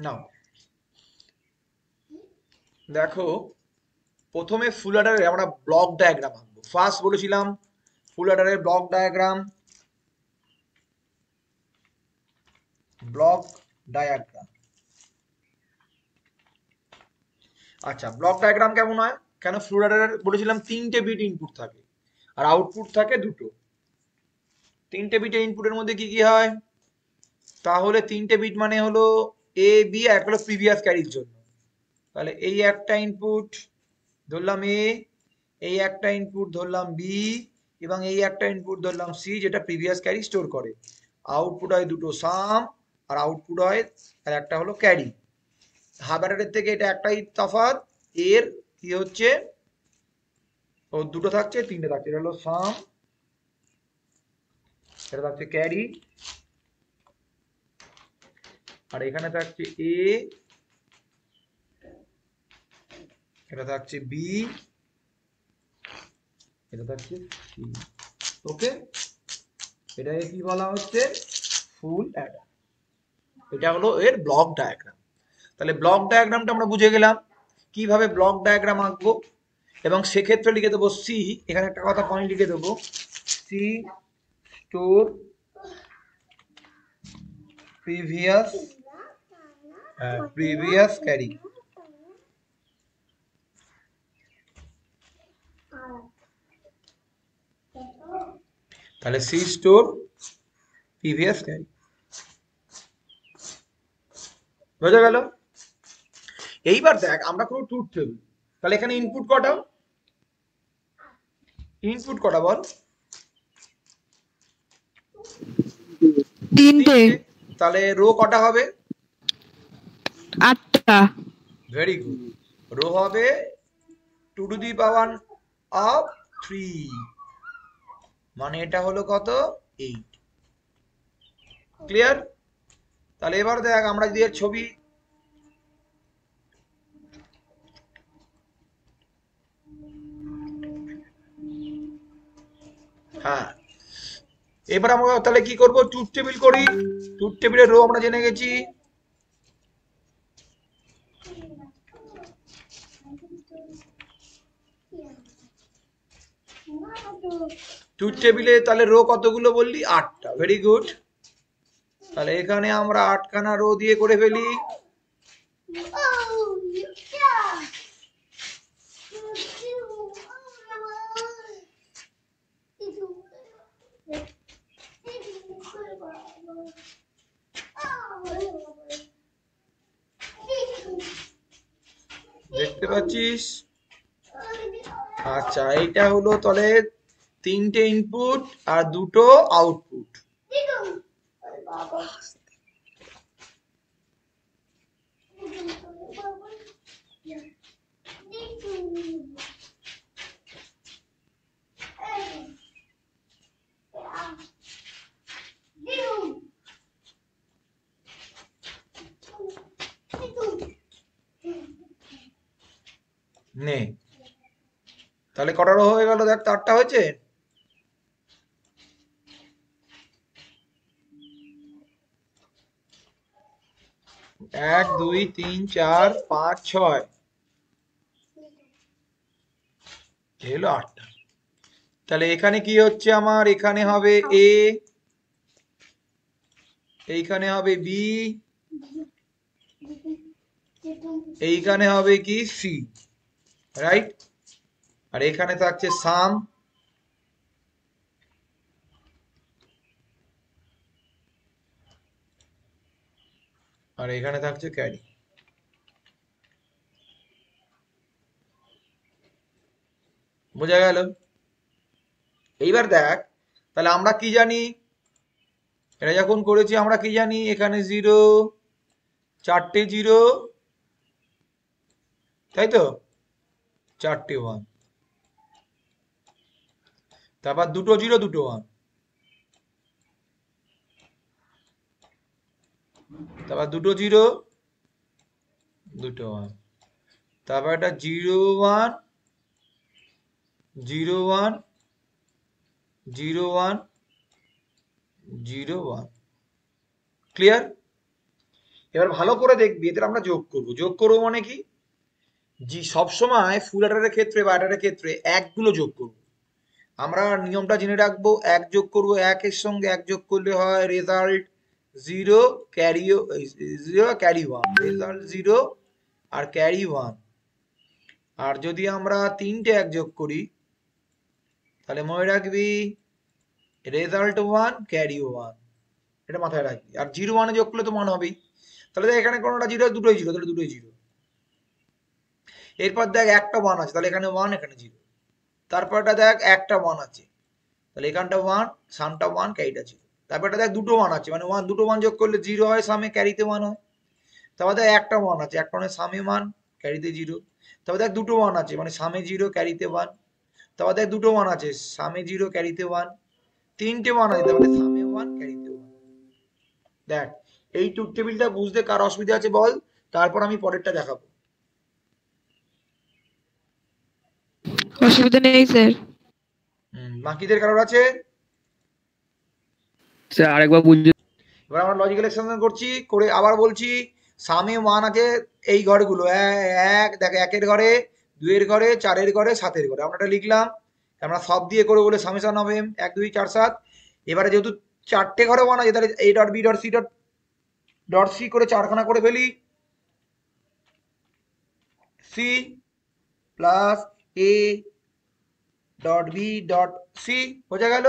নাও দেখো, প্রথমে ফুল অ্যাডারে আমরা ব্লক ডায়াগ্রাম আঁকবো। ফার্স্ট বলেছিলাম ফুল অ্যাডারের ব্লক ডায়াগ্রাম, ব্লক ডায়াগ্রাম। আচ্ছা, ব্লক ডায়াগ্রাম কেমন হয়? কেন ফুল অ্যাডারের বলেছিলাম 3টে বিট ইনপুট থাকে আর আউটপুট থাকে 2টো। 3টে বিটের ইনপুটের মধ্যে কি কি হয়? তাহলে 3টে বিট মানে হলো এ বি আর একটা হলো প্রিভিয়াস ক্যারির জন্য। তাহলে এই একটা ইনপুট ধরলাম এ, এই একটা ইনপুট ধরলাম বি, এবং এই একটা ইনপুট ধরলাম সি, যেটা প্রিভিয়াস ক্যারি স্টোর করে। আউটপুট হয় 2টো সাম আর আউটপুট হয় আর একটা হলো ক্যারি। হাফ অ্যাডারের থেকে এটা একটাই তফাৎ, এর কি হচ্ছে ও 2টো থাকছে 3টে থাকছে। এটা হলো সাম, এটা থাকছে ক্যারি, আর এখানে থাকছে এ, এটা থাকছে বি, এটা থাকছে সি। ওকে, এটাকে কি বলা হচ্ছে? ফুল অ্যাডার। এটা হলো এর ব্লক ডায়াগ্রাম। তাহলে ব্লক ডায়াগ্রামটা আমরা বুঝে গেলাম কিভাবে ব্লক ডায়াগ্রাম আঁকবো, এবং সেক্ষেত্রে লিখে দেবো সি। এখানে একটা কথা পয়েন্ট লিখে দেবো, সি স্টোর প্রিভিয়াস ক্যারি। তাহলে সি স্টোর প্রিভিয়াস ক্যারি, বোঝা গেল? এইবার দেখ, আমরা কোনো ট্রুথ টেবিল, তাহলে এখানে ইনপুট কটা? ইনপুট কটা বল? 3টে। তাহলে রো কটা হবে? 8টা। Very good. রো হবে 2⁻³ মানে এটা হলো কত? 8। ক্লিয়ার? তাহলে এবার দেখ, আমরা যদি এর ছবি, হ্যাঁ, এবার আমরা তাহলে কি করব? ট্রুথ টেবিল করি। ট্রুথ টেবিলের রো আমরা জেনে গেছি। ট্রুথ টেবিলে তাহলে রো কতগুলো বললি? 8টা। Very good. তাহলে এখানে আমরা 8খানা রো দিয়ে করে ফেলি। দেখতে পাচ্ছিস? আচ্ছা, এইটা হলো তাহলে 3টে ইনপুট আর 2টো আউটপুট। নে, তাহলে কটা রো হয়ে গেল? দেখ তো, 8টা হয়েছে। 1 2 3 4 5 6, হলো 8টা। তাহলে এখানে কি হচ্ছে আমার? এখানে হবে এ, এইখানে হবে বি, এইখানে হবে কি? C, right? আর এখানে থাকছে সাম, আর এখানে থাকছে ক্যারি। বোঝা গেল? এইবার দেখ, তাহলে আমরা কি জানি? এটা যখন করেছি আমরা কি জানি? এখানে 0, 4টে 0, তাই তো? 4টে 1, তারপর 2টো 0, 2টো 1, তারপর 2টো 0, 2টো 1, তারপর এটা 0 1, 0 1, 0 1, 0 1। ক্লিয়ার? এবার ভালো করে দেখবি, এদের আমরা যোগ করবো মানে কি, জি সবসময় ফুল অ্যাডারের ক্ষেত্রে বা অ্যাডারের ক্ষেত্রে একগুলো যোগ করব। আমরা নিয়মটা জেনে রাখবো, এক যোগ করব, একের সঙ্গে এক যোগ করলে হয় result zero, carry zero, carry one, result zero আর ক্যারি ওয়ান। আর যদি আমরা তিনটে এক যোগ করি তাহলে মনে রাখবি রেজাল্ট ওয়ান, ক্যারি ওয়ান, এটা মাথায় রাখবি। আর জিরো ওয়ানে যোগ করলে তো মান হবেই, তাহলে দেখ এখানে কোনোটা জিরো, দুটোই জিরো, তাহলে দুটোই জিরো। এরপর দেখ একটা ওয়ান আছে, তাহলে এখানে ওয়ান, এখানে জিরো। তারপরটা দেখ একটা ওয়ান আছে, তাহলে এখানটা ওয়ান, সামটা ওয়ান, ক্যারিটা জিরো। তারপরটা দেখ দুটো ওয়ান আছে, মানে ওয়ান, দুটো ওয়ান যোগ করলে জিরো হয়, সামে ক্যারিতে ওয়ান হয়। তারপর দেখ একটা ওয়ান আছে, একটা মানে সামে ওয়ান, ক্যারিতে জিরো। তারপর দেখ দুটো ওয়ান আছে, মানে সামে জিরো, ক্যারিতে ওয়ান। তারপর দেখ দুটো ওয়ান আছে, সামে জিরো, ক্যারিতে ওয়ান। তিনটে ওয়ান আছে, তারপরে সামে ওয়ান, ক্যারিতে ওয়ান। দেখ এই ট্রুথ টেবিলটা বুঝতে কার অসুবিধা আছে বল, তারপর আমি পরেরটা দেখাবো। অসুবিধা নেই স্যার। বাকিদের কারোর আছে? স্যার আরেকবার বুঝিয়ে। এবার আমরা লজিক্যাল এক্সটেনশন করছি, করে আবার বলছি সামে ওয়ান আছে এই ঘরগুলো, এক দেখ, একের ঘরে, দুইয়ের ঘরে, চারের ঘরে, সাতের ঘরে, আমরা এটা লিখলাম। আমরা সব দিয়ে করে বলে সামেশন হবে এক দুই চার সাত। এবারে যেহেতু চারটে ঘরে ওয়ান আছে, তাহলে A dot B dot C dot C করে চারখানা করে ফেলি, C plus A dot B dot C, বোঝা গেল?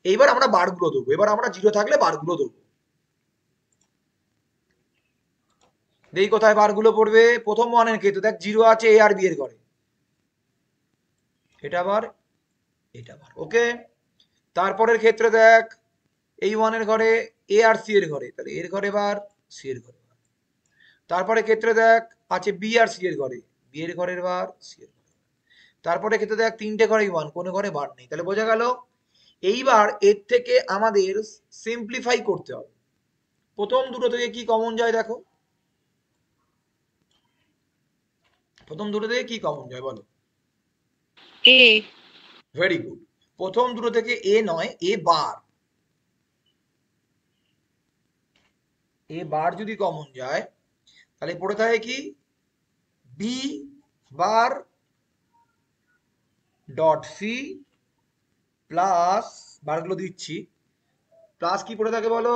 এইবার আমরা বারগুলো দেবো, এবার আমরা জিরো থাকলে বারগুলো দেবো। দেখি কোথায় বারগুলো পড়বে। প্রথম ওয়ানের ক্ষেত্রে দেখ জিরো আছে এ আর বি এর ঘরে, এটা বার, এটা বার, ওকে। তারপরের ক্ষেত্রে দেখ এই ওয়ানের ঘরে এ আর সি এর ঘরে, তাহলে এর ঘরে বার, সি এর ঘরে বার। তারপরে ক্ষেত্রে দেখ আছে বি আর সি এর ঘরে, বি এর ঘরের বার, সি এর ঘরে। তারপরে ক্ষেত্রে দেখ তিনটে ঘরেই ওয়ান, কোনো ঘরে বার নেই, তাহলে বোঝা গেল। এইবার এর থেকে আমাদের সিম্পলিফাই করতে হবে। প্রথম দুটো থেকে কি কমন যায় দেখো, প্রথম দুটো থেকে কি কমন যায় বলো? এ। Very good. প্রথম দুটো থেকে এ নয়, এ বার, এ বার যদি কমন যায় তাহলে পড়ে থাকে কি B bar dot C plus, বারগুলো দিচ্ছি, প্লাস কি পড়ে থাকে বলো,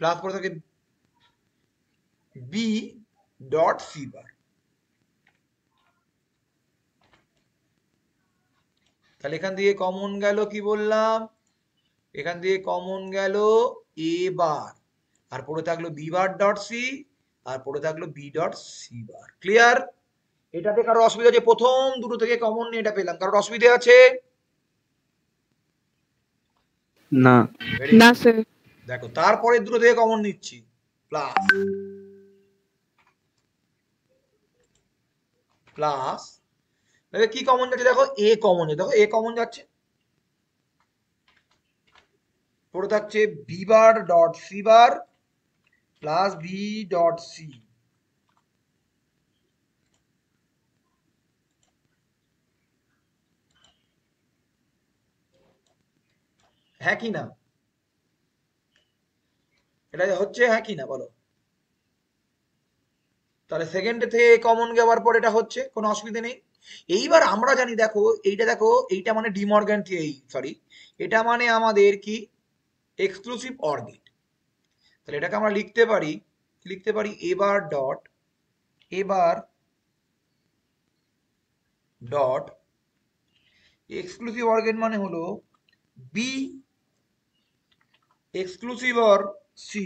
প্লাস পড়ে থাকে বি ডট সি বার। তাহলে এখান থেকে কমন গেল কি বললাম, এখান থেকে কমন গেল এ বার, আর পড়ে থাকলো বি বার ডট সি, আর পড়ে থাকলো B dot C bar. Clear? এটাতে কারো অসুবিধা আছে? প্রথম দুটো থেকে কমন নিয়ে এটা পেলাম, কারোর অসুবিধা আছে? না না স্যার। দেখো তারপরে দুটো থেকে কমন নিচ্ছি, প্লাস প্লাস, কি কমন যাচ্ছে দেখো, এ কমন যাচ্ছে, দেখো এ কমন যাচ্ছে, পড়ে থাকছে B bar dot C bar plus B dot C. হ্যাঁ কি না? এটা হচ্ছে হ্যাঁ কি না বলো? তাহলে সেকেন্ড থেকে কমন যাওয়ার পর এটা হচ্ছে, কোনো অসুবিধা নেই। এইবার আমরা জানি দেখো, এইটা দেখো, এইটা মানে ডিমর্গান থিওরি, সরি, এটা মানে আমাদের কি এক্সক্লুসিভ অর গেট। তাহলে এটাকে আমরা লিখতে পারি, লিখতে পারি এবার ডট, এবার ডট এক্সক্লুসিভ অর গেট মানে হলো বি এক্সক্লুসিভ অর সি।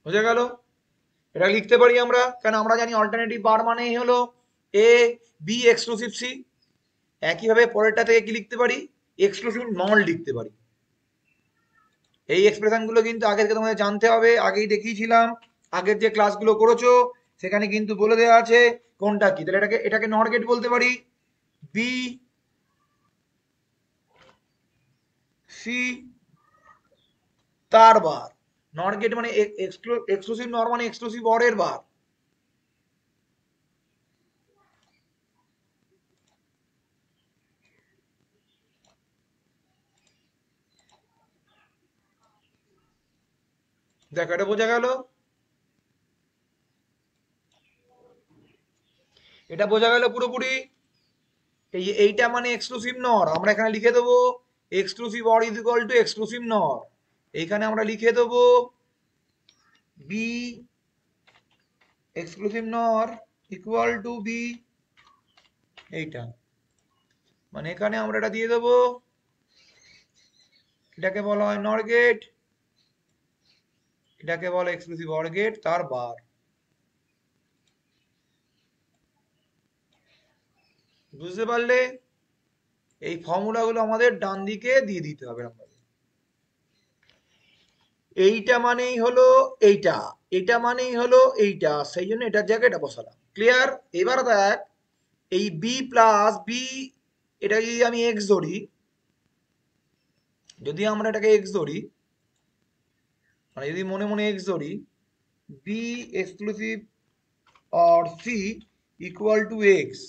বুঝে গেল? এটা লিখতে পারি আমরা, কেন আমরা জানি অল্টারনেটিভ বার মানেই হলো এ বি এক্সক্লুসিভ সি। একইভাবে পরেরটা থেকে কি লিখতে পারি, এক্সক্লুসিভ নল লিখতে পারি। এই এক্সপ্রেশন গুলো কিন্তু আগে থেকে তোমাদের জানতে হবে, আগেই দেখিয়েছিলাম, আগের যে ক্লাসগুলো করেছো সেখানে কিন্তু বলে দেওয়া আছে কোনটা কি। তাহলে এটাকে এটাকে নট গেট বলতে পারি, বি সি তার বার, নট গেট মানে এক্সক্লুসিভ নর মানে এক্সক্লুসিভ অর এর বার। দেখো এটা বোঝা গেল, এটা বোঝা গেল পুরোপুরি। এইটা মানে এক্সক্লুসিভ নর, আমরা এখানে লিখে দেবো exclusive or is equal two exclusive নর। এইখানে আমরা লিখে দেবো বি এক্সক্লুসিভ নর ইকুয়াল টু বি, এইটা মানে এখানে আমরা এটা দিয়ে দেবো, এটাকে বলা হয় নর গেট, এটাকে বলে এক্সক্লুসিভ অর গেট তার বার। বুঝতে পারলে? এই ফর্মুলাগুলো আমাদের ডান দিকে দিয়ে দিতে হবে আমাদের। এইটা মানেই হলো এইটা, এটা মানেই হলো এইটা, সেই জন্য এটার জায়গায় এটা বসালাম। ক্লিয়ার? এবার দেখ এই বি প্লাস বি, এটা যদি আমি এক্স ধরি, যদি আমরা এটাকে এক্স ধরি, মানে যদি মনে মনে এক্স ধরি, B exclusive or C equal to X,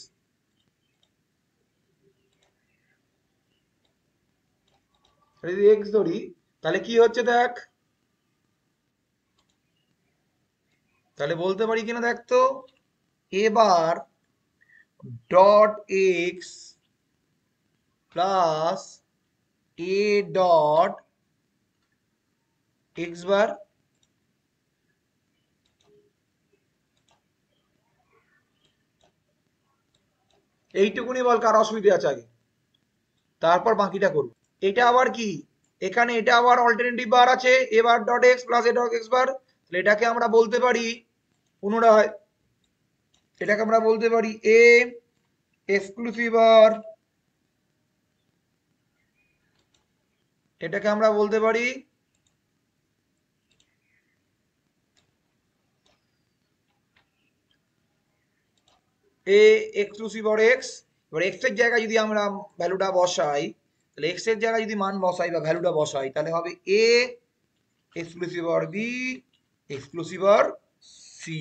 যদি এক্স ধরি তাহলে কি হচ্ছে দেখ, তাহলে বলতে পারি কিনা দেখ তো, এবার dot X plus A dot X bar, এইটুকুনি বল কার অসুবিধা আছে আগে, তারপর বাকিটা করব। এটা আবার কি, এখানে এটা আবার অল্টারনেটিভ বার আছে, A bar dot X plus A dot X bar, তাহলে এটাকে আমরা বলতে পারি পুনরায়, এটাকে আমরা বলতে পারি এ এক্সক্লুসিভ বার, এটাকে আমরা বলতে পারি এ এক্সক্লুসিভ অর এক্স। এবার এক্স এর জায়গায় যদি আমরা ভ্যালুটা বসাই, তাহলে এক্স এর জায়গায় যদি মান বসাই বা ভ্যালুটা বসাই, তাহলে হবে A exclusive or B exclusive or C.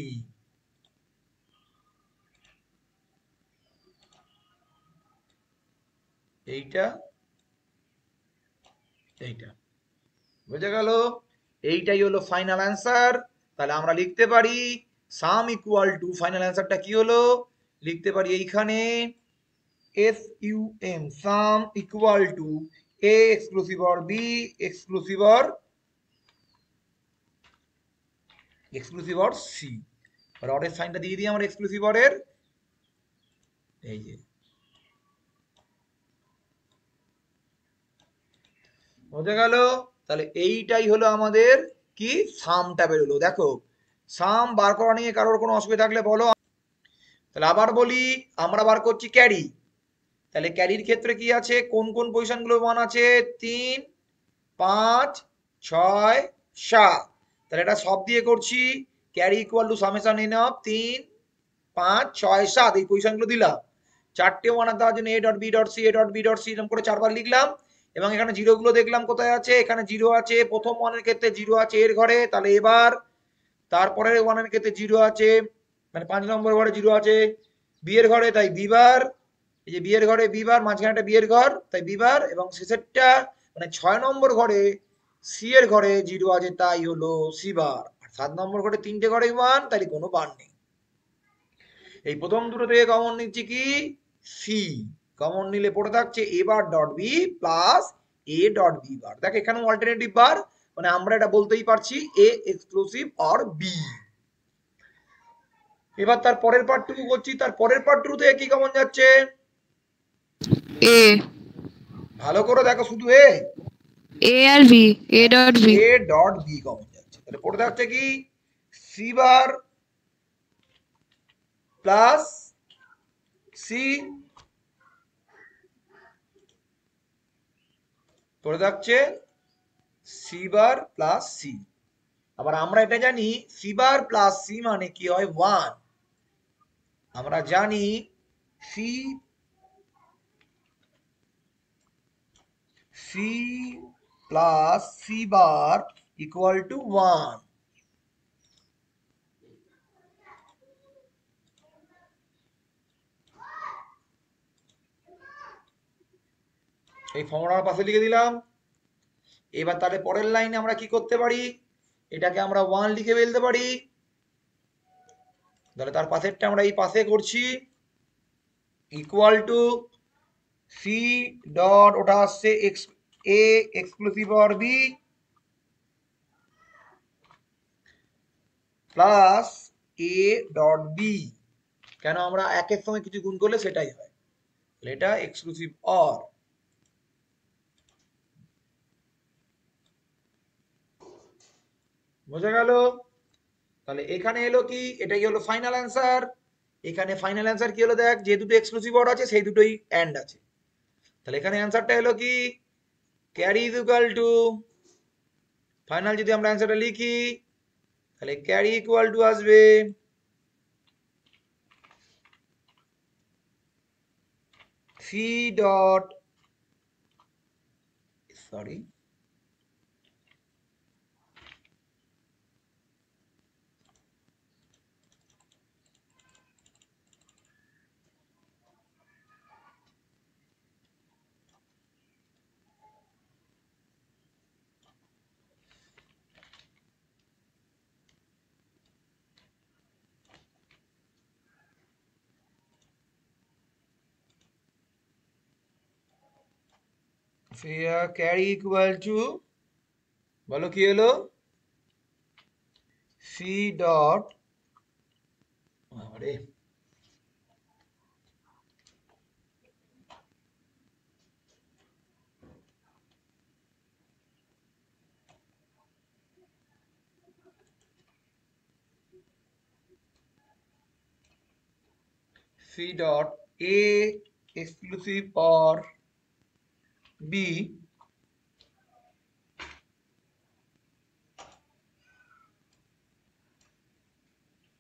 এইটা এইটা বুঝে গেল? এইটাই হলো ফাইনাল অ্যান্সার। তাহলে আমরা লিখতে পারি সাম ইকুয়াল টু, ফাইনাল অ্যান্সারটা কি হলো, লিখতে পারি এইখানে S U M, sum equal to A exclusive or B exclusive or C. অরের সাইনটা দিয়ে দিই আমরা এক্সক্লুসিভ অরের, এই যে বোঝা গেল? তাহলে এইটাই হলো আমাদের কি, সামটা বেরোলো। দেখো সাম বার করা নিয়ে কারোর কোনো অসুবিধা থাকলে বলো। তাহলে আবার বলি, আমরা বার করছি ক্যারি, তাহলে ক্যারির ক্ষেত্রে কি আছে, কোন কোন পজিশন গুলো মান আছে, 3 5 6 7, তাহলে এটা সব দিয়ে করছি, carry equal two summation N of 3 5 6 7, এই পজিশন গুলো দিলাম, চারটে ওয়ান দেওয়ার জন্য A dot B dot C A dot B dot C এরকম করে 4 বার লিখলাম, এবং এখানে জিরো গুলো দেখলাম কোথায় আছে, এখানে জিরো আছে, প্রথম ওয়ানের ক্ষেত্রে জিরো আছে এর ঘরে, তাহলে এবার তারপরে ওয়ানের ক্ষেত্রে জিরো আছে, মানে 5 নম্বর ঘরে জিরো আছে বি এর ঘরে, তাই বি বার, এই যে বি এর ঘরে বি বার, মাঝখানে একটা বি এর ঘর তাই বি বার, এবং শেষেরটা মানে 6 নম্বর ঘরে সি এর ঘরে জিরো আছে তাই হলো সি বার, আর 7 নম্বর ঘরে তিনটে ঘরে ওয়ান, তাই কোনো বার নেই। এই প্রথম দুটো থেকে কমন নিচ্ছি কি, সি, কমন নিলে পড়ে থাকছে A bar dot B plus A dot B bar. দেখ এখানে অল্টারনেটিভ বার, মানে আমরা এটা বলতেই পারছি এ এক্সক্লুসিভ অর বি। এবার তার পরের পার্টটুকু করছি, তার পরের পার্টটুকু থেকে কি কমন যাচ্ছে, এ ভালো করে দেখো, শুধু এ আর B, A dot B. A dot B common যাচ্ছে, তাহলে পড়ে থাকছে কি সি বার প্লাস সি, পড়ে থাকছে সি বার প্লাস সি। আবার আমরা এটা জানি সি বার প্লাস সি মানে কি হয়, ওয়ান। আমরা জানি C C plus C bar equal to one. এই ফর্মুলার পাশে লিখে দিলাম। এবার তাহলে পরের লাইনে আমরা কি করতে পারি, এটাকে আমরা 1 লিখে ফেলতে পারি। তাহলে তার পাশেরটা আমরা এই পাশে করছি, ইকুয়াল টু সি ডট, ওটা আসছে X A exclusive or B plus A dot B. কেন আমরা একের সঙ্গে কিছু গুণ করলে সেটাই হয়, এটা এক্সক্লুসিভ অর। বোঝা গেল? তাহলে এখানে এলো কি, এটাই হলো ফাইনাল অ্যান্সার। এখানে ফাইনাল অ্যান্সার কি হলো দেখ, যে দুটো এক্সক্লুসিভ অর আছে সেই দুটোই অ্যান্ড আছে। তাহলে এখানে অ্যান্সারটা এলো কি, carry is equal to, final যদি আমরা অ্যান্সারটা লিখি তাহলে ক্যারি ইকুয়াল টু আসবে C dot, sorry carry equal to, বলো কি হলো, সি ডট, আরে C dot A exclusive or B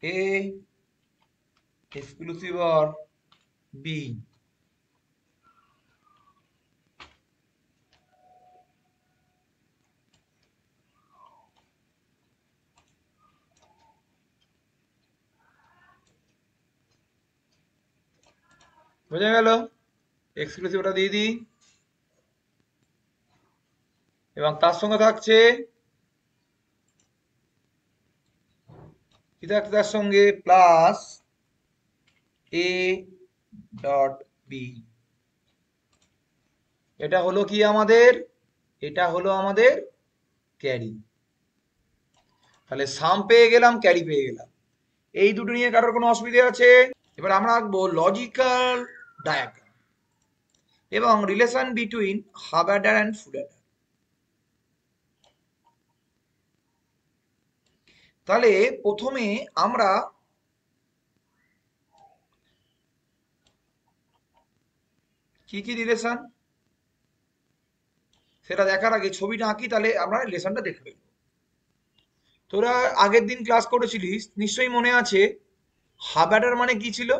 A exclusive or B. বোঝা গেল? এক্সক্লুসিভ ওটা দিয়ে দিই, এবং তার সঙ্গে থাকছে কি, থাকছে তার সঙ্গে প্লাস এ ডট বি। এটা হলো কি আমাদের, এটা হলো আমাদের ক্যারি। তাহলে সাম পেয়ে গেলাম, ক্যারি পেয়ে গেলাম। এই দুটো নিয়ে কারোর কোনো অসুবিধা আছে? এবার আমরা আঁকবো লজিক্যাল ডায়াগ্রাম এবং relation between hub Eder and full Eder. তাহলে প্রথমে আমরা কি কি রিলেশন সেটা দেখার আগে ছবিটা আঁকি, তাহলে আমরা রিলেশনটা দেখবে। তোরা আগের দিন ক্লাস করেছিলিস নিশ্চয়ই মনে আছে, হাব অ্যাডার মানে কি ছিল?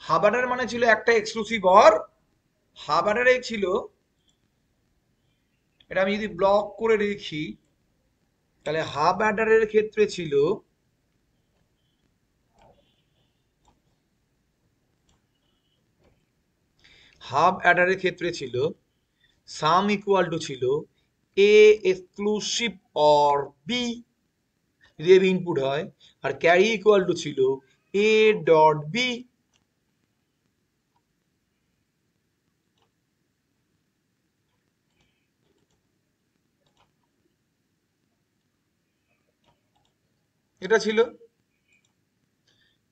হাব অ্যাডার মানে ছিল একটা এক্সক্লুসিভ অর। হাব অ্যাডারে ছিল, এটা আমি যদি ব্লক করে দেখি তাহলে হাব অ্যাডারের ক্ষেত্রে ছিল হাব অ্যাডারের ক্ষেত্রে ছিল সাম ইকুয়াল টু ছিল এ এক্সক্লুসিভ অর বি, যদি এর ইনপুট হয়, আর ক্যারি ইকুয়াল টু ছিল এ ডট বি। এটা ছিল,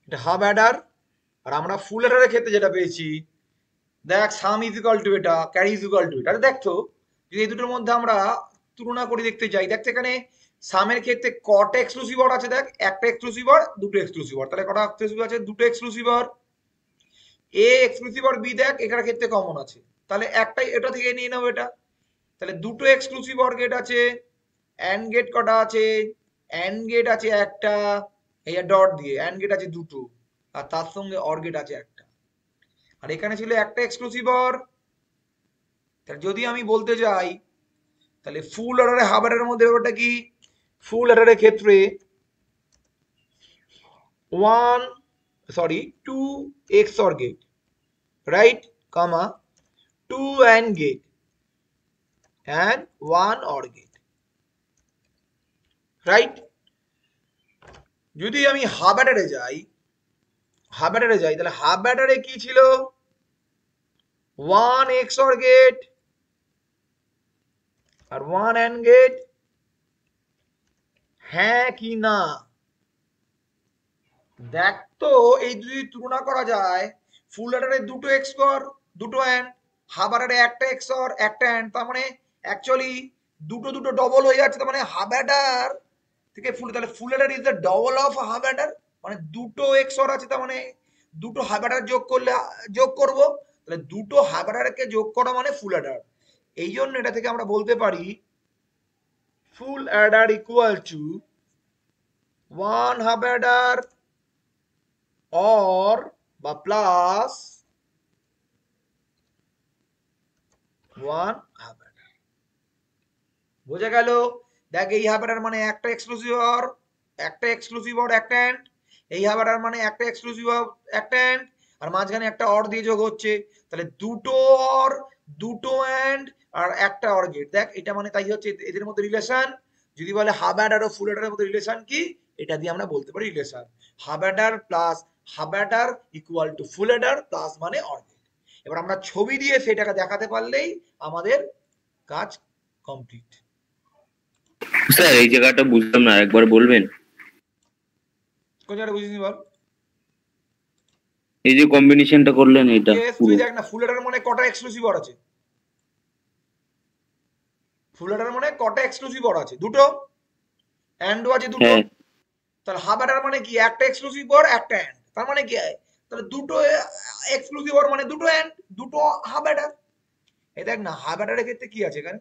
এটা হাব অ্যাডার। আর আমরা ফুল অ্যাডারের ক্ষেত্রে যেটা পেয়েছি, দেখ সাম ইজ ইকুয়াল টু এটা, ক্যারি ইজ ইকুয়াল টু এটা। দেখতো যদি এই দুটোর মধ্যে আমরা তুলনা করে দেখতে যাই, দেখতে এখানে সামের ক্ষেত্রে কটা এক্সক্লুসিভ অর আছে, দেখ একটা এক্সক্লুসিভ অর, দুটো এক্সক্লুসিভ অর। তাহলে কটা এক্সক্লুসিভ আছে? দুটো exclusive or. A exclusive or B দেখ এখানে ক্ষেত্রে কমন আছে, তাহলে একটাই এটা থেকে নিয়ে নেবো এটা। তাহলে দুটো এক্সক্লুসিভ অর গেট আছে, অ্যান্ড গেট কটা আছে? অ্যান্ড গেট আছে একটা, এই ডট দিয়ে অ্যান্ড গেট আছে দুটো, আর তার সঙ্গে অর গেট আছে একটা। আর এখানে ছিল একটা এক্সক্লুসিভ অর। তাহলে যদি আমি বলতে যাই তাহলে ফুল অর্ডারে হাব অর্ডারের মধ্যে ব্যাপারটা কি, ফুল অর্ডারের ক্ষেত্রে two XOR gate, right, comma two and gate and one OR gate. Right? যদি আমি হাফ অ্যাডারে যাই, তাহলে হাফ অ্যাডারে কি ছিল? 1 XOR গেট আর 1 AND গেট, হ্যাঁ কি না? দেখ তো, এই যদি তুলনা করা যায়, ফুল অ্যাডারে দুটো XOR দুটো অ্যান্ড, হাফ অ্যাডারে একটা XOR একটা অ্যান্ড, তার মানে অ্যাকচুয়ালি দুটো দুটো ডবল হয়ে যাচ্ছে। তার মানে হাফ অ্যাডার থেকে ফুল, তাহলে ফুল Eder is the double of half Eder. মানে দুটো XOR আছে, তার মানে দুটো হাফ অ্যাডার যোগ করব, তাহলে দুটো হাফ অ্যাডারকে যোগ করা মানে ফুল অ্যাডার। এই জন্য এটা থেকে আমরা বলতে পারি ফুল Eder equal to 1 half Eder or বা প্লাস 1 হাফ অ্যাডার। বোঝা গেল? দেখ, এই হাফ অ্যাডার মানে একটা এক্সক্লুসিভ অর, একটা অ্যান্ড। এই হাফ অ্যাডার মানে একটা এক্সক্লুসিভ অর, একটা অ্যান্ড, আর মাঝখানে একটা অর দিয়ে যোগ হচ্ছে। তাহলে দুটো অর, দুটো অ্যান্ড আর একটা অর গেট। দেখ, এটা মানে তাই হচ্ছে এদের মধ্যে রিলেশন। যদি বলে হাফ অ্যাডার ও ফুল অ্যাডারের মধ্যে রিলেশন কি, এটা দিয়ে আমরা বলতে পারি relation half Eder plus half Eder equal to full Eder plus মানে অর গেট। এবার আমরা ছবি দিয়ে সেটাকে দেখাতে পারলেই আমাদের কাজ কমপ্লিট। স্যার এই জায়গাটা বুঝলাম না, একবার বলবেন? কোন জায়গাটা বুঝিনি বল? এই যে কম্বিনেশনটা করলেন এটা ইয়েস, পুরো। তুই দেখ না, ফুল অ্যাডার মানে কটা এক্সক্লুসিভ অর আছে? ফুল অ্যাডার মানে কটা এক্সক্লুসিভ অর আছে? দুটো। অ্যান্ডও আছে দুটো। হ্যাঁ, তাহলে হাফ অ্যাডার মানে কি? একটা এক্সক্লুসিভ অর একটা অ্যান্ড, তার মানে কি? তাহলে দুটো এক্সক্লুসিভ অর মানে দুটো অ্যান্ড, দুটো হাফ অ্যাডার। এই দেখ না, হাফ অ্যাডারের ক্ষেত্রে কি আছে এখানে?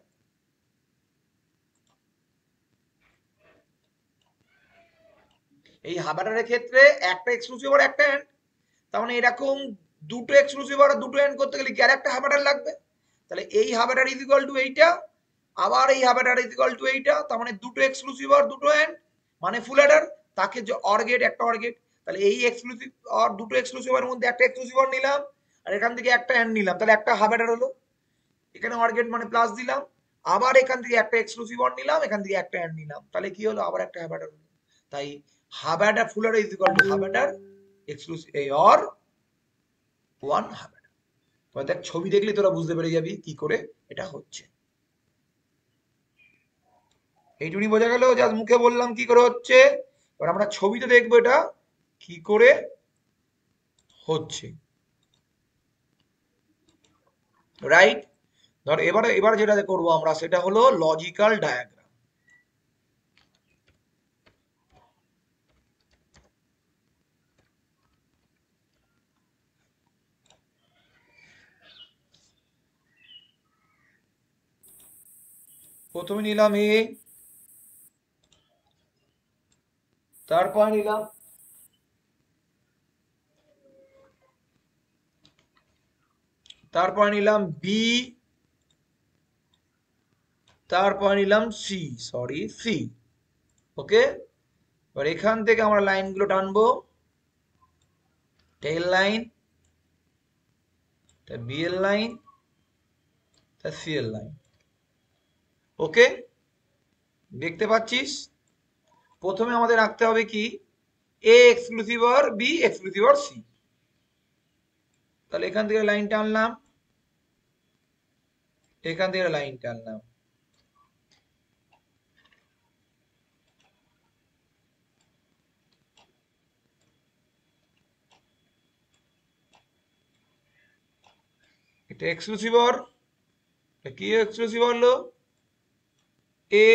এই হাফ অ্যাডারের ক্ষেত্রে একটা এক্সক্লুসিভ অর একটা অ্যান্ড, তার মানে এরকম দুটো এক্সক্লুসিভ অর দুটো অ্যান্ড করতে গেলে কি আর একটা হাফ অ্যাডার লাগবে? তাহলে এই half Eder is equal two এইটা, আবার এই half Eder is equal two এইটা, তার মানে দুটো এক্সক্লুসিভ অর দুটো অ্যান্ড মানে ফুল অ্যাডার। তাকে যে অর গেট, একটা অর গেট। তাহলে এই এক্সক্লুসিভ অর, দুটো এক্সক্লুসিভ এর মধ্যে একটা এক্সক্লুসিভ অর নিলাম আর এখান থেকে একটা অ্যান্ড নিলাম, তাহলে একটা হাফ অ্যাডার হলো। এখানে অর গেট মানে প্লাস দিলাম, আবার এখান থেকে একটা এক্সক্লুসিভ অর নিলাম, এখান থেকে একটা অ্যান্ড নিলাম, তাহলে কি হলো? আবার একটা হাফ অ্যাডার হলো। তাই half Eder full Eder is equal to half Eder exclusive এই অর ওয়ান হাফ অ্যাডার। এবার দেখ, ছবি দেখলে তোরা বুঝতে পেরে যাবি কি করে এটা হচ্ছে। এইটুকুনি বোঝা গেল? জাস্ট মুখে বললাম কি করে হচ্ছে, এবার আমরা ছবিতে দেখবো এটা কি করে হচ্ছে। রাইট? ধর এবার যেটা করবো আমরা সেটা হলো লজিক্যাল ডায়াগ্রাম। প্রথমে নিলাম এ, তারপর নিলাম বি, তারপর নিলাম সি, সি। ওকে, এবার এখান থেকে আমরা লাইনগুলো টানবো, টেল লাইন, বি এর লাইন, সি এর লাইন। ওকে, দেখতে পাচ্ছিস? প্রথমে আমাদের রাখতে হবে কি, A exclusive or B exclusive or C. তাহলে এখান থেকে লাইন টানলাম, এখান থেকে লাইন টানলাম, এটা এক্সক্লুসিভ অর, কি এক্সক্লুসিভ হলো? A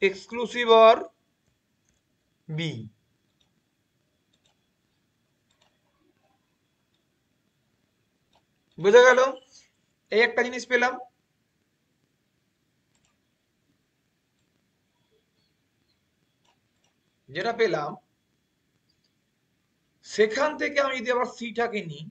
exclusive or B. বুঝা গেল? এই একটা জিনিস পেলাম। যেটা পেলাম সেখান থেকে আমি যদি আবার সিটাকে নিই,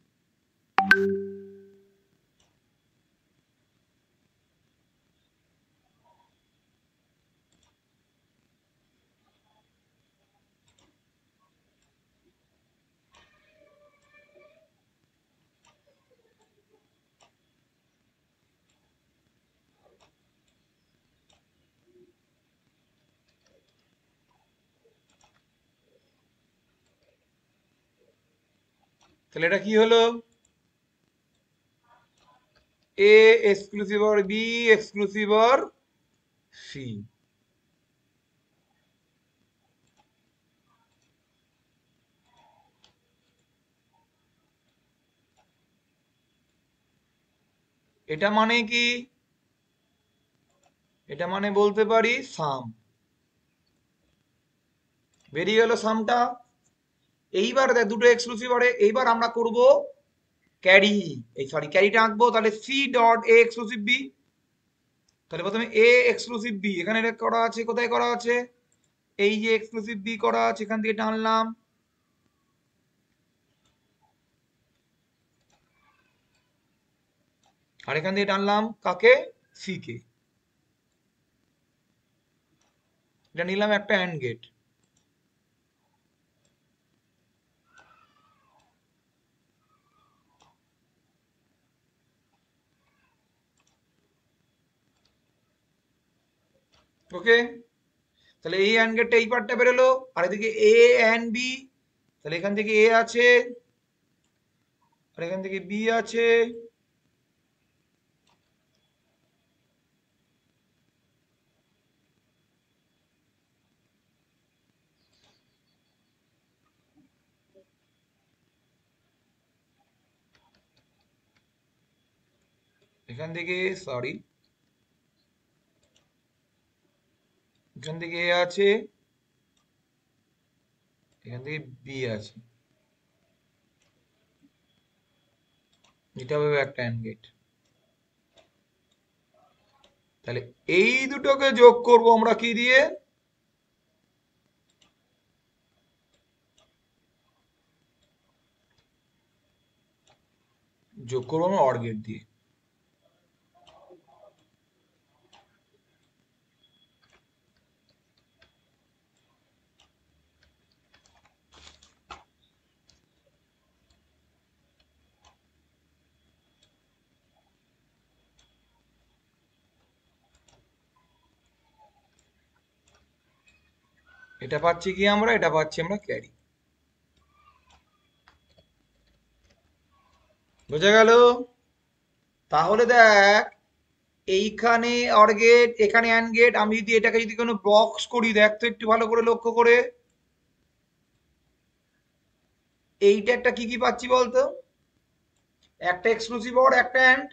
তাহলে এটা কি হলো? A exclusive or B exclusive or C. এটা মানে কি? এটা মানে বলতে পারি সাম। বেরিয়ে গেল সামটা। এইবার দেখ দুটো এক্সক্লুসিভ অরে, এইবার আমরা করব ক্যারি, এই সরি ক্যারিটা আঁকবো। তাহলে C dot A exclusive B. তাহলে প্রথমে এ এক্সক্লুসিভ বি এখানে এটা করা আছে, কোথায় করা আছে? এই যে এক্সক্লুসিভ বি করা আছে, এখান থেকে টানলাম। আর এখান থেকে টানলাম কাকে? C K. এটা নিলাম একটা অ্যান্ড গেট। ওকে, তাহলে এই অ্যান্ড গেটটা এই পার্টটা বেরোলো। আর এদিকে এ অ্যান্ড বি, তাহলে এখান থেকে এ আছে আর এখান থেকে বি আছে। এখান থেকে সরি, এখান থেকে এ আছে, এখান থেকে বি আছে। এটা হবে একটা অ্যান্ড গেট। তাহলে এই দুটোকে যোগ করব আমরা কি দিয়ে? যোগ করবো আমরা অর গেট দিয়ে। এটা পাচ্ছি কি আমরা? এটা পাচ্ছি আমরা ক্যারি। বুঝা গেল? তাহলে দেখ, এইখানে অর গেট, এখানে অ্যান্ড গেট। আমি যদি এটাকে যদি কোনো বক্স করি, দেখ তো একটু ভালো করে লক্ষ্য করে। এইটা একটা কি কি পাচ্ছি বলতো? একটা এক্সক্লুসিভ অর, একটা অ্যান্ড।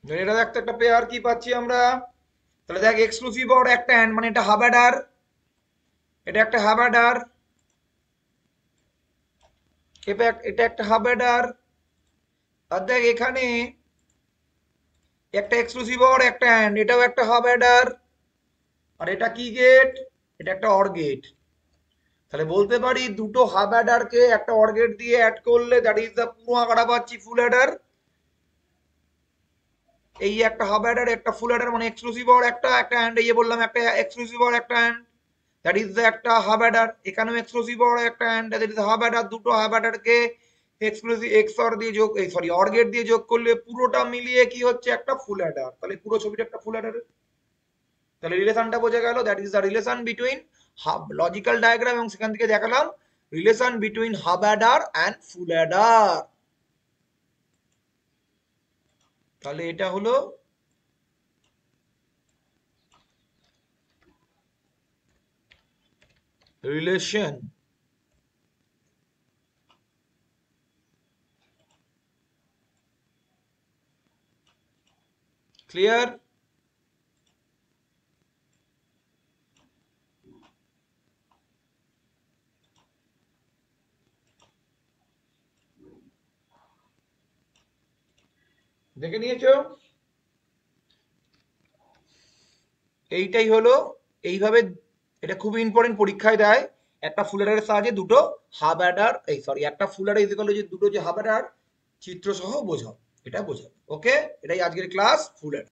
এটা দেখ তো একটা পেয়ার কি পাচ্ছি আমরা। তাহলে দেখ এক্সক্লুসিভ অর একটা অ্যান্ড মানে এটা হাব অ্যাডার, এটা একটা হাব অ্যাডার, এটা একটা হাব অ্যাডার। আর দেখ এখানে একটা এক্সক্লুসিভ অর একটা অ্যান্ড, এটাও একটা হাব অ্যাডার। আর এটা কি গেট? এটা একটা অর গেট। তাহলে বলতে পারি দুটো হাব অ্যাডারকে একটা অর গেট দিয়ে অ্যাড করলে দ্যাট ইজ দ্য পুরো আঁকাটা পাচ্ছি ফুল অ্যাডার। এই একটা হাব অ্যাডার একটা ফুল অ্যাডার মানে এক্সক্লুসিভ অর একটা একটা অ্যান্ড, এই যে বললাম একটা এক্সক্লুসিভ অর একটা অ্যান্ড, দ্যাট ইজ দ্য একটা হাব অ্যাডার। এখানেও এক্সক্লুসিভ অর একটা and, that is hub Eder. দুটো হাব অ্যাডারকে এক্সক্লুসিভ এক্স অর দিয়ে যোগ, এই সরি অর গেট দিয়ে যোগ করলে পুরোটা মিলিয়ে কি হচ্ছে? একটা ফুল অ্যাডার। তাহলে পুরো ছবিটা একটা ফুল অ্যাডার। তাহলে রিলেশনটা বোঝা গেল, that is the relation between hub, logical diagram, এবং সেখান থেকে দেখালাম relation between hub Eder and full Eder. তাহলে এটা হলো রিলেশন। ক্লিয়ার? দেখে নিয়েছো? এইটাই হলো, এইভাবে এটা খুবই ইম্পর্টেন্ট, পরীক্ষায় দেয়। একটা ফুল অ্যাডারের সাহায্যে দুটো হাব অ্যাডার, এই সরি একটা ফুল অ্যাডার ইজ ইকুয়াল টু যে দুটো যে হাব অ্যাডার চিত্র সহ বোঝাও, এটা বোঝাও। ওকে, এটাই আজকের ক্লাস ফুল অ্যাডার।